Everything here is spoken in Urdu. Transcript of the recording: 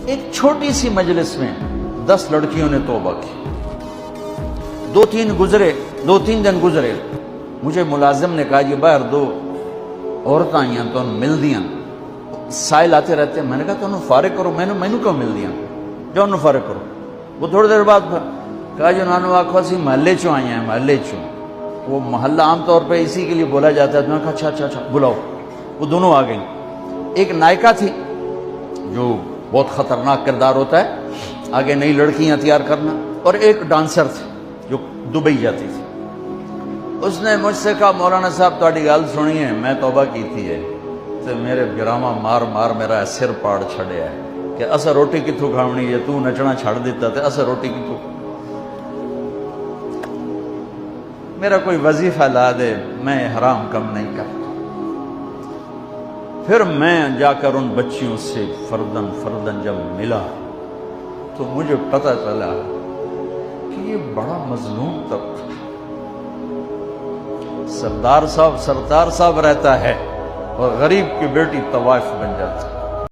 ایک چھوٹی سی مجلس میں 10 لڑکیوں نے توبہ کی. 2-3 دن گزرے, مجھے ملازم نے کہا یہ باہر 2 عورتیں آئیاں تو مل دیاں, سائل آتے رہتے ہیں. میں نے کہا تو انہوں فارغ کرو, مینو کیوں مل دیاں, جو انہوں فارغ کرو. وہ تھوڑی دیر بعد کہا جو انہوں آخوا سی محلے چوں آئی ہیں, محلے چوں. وہ محلہ عام طور پہ اسی کے لیے بولا جاتا ہے. تو میں نے کہا اچھا بلاؤ. وہ دونوں آ گئیں. ایک نائکہ تھی جو بہت خطرناک کردار ہوتا ہے, آگے نئی لڑکیاں تیار کرنا, اور ایک ڈانسر تھی جو دبئی جاتی تھی. اس نے مجھ سے کہا مولانا صاحب تہاڈی گل سنی ہے, میں توبہ کیتی ہے تے میرے گراما مار میرا سر پاڑ چھڑیا ہے کہ اسا روٹی کتوں کھاونی ہے, تو نچنا چھڑ دیتا تے اسا روٹی کتوں. میرا کوئی وظیفہ لا دے, میں حرام کم نہیں کرتا. پھر میں جا کر ان بچیوں سے فردن جب ملا تو مجھے پتہ چلا کہ یہ بڑا مظلوم طبقہ. سردار صاحب رہتا ہے اور غریب کی بیٹی طوائف بن جاتی.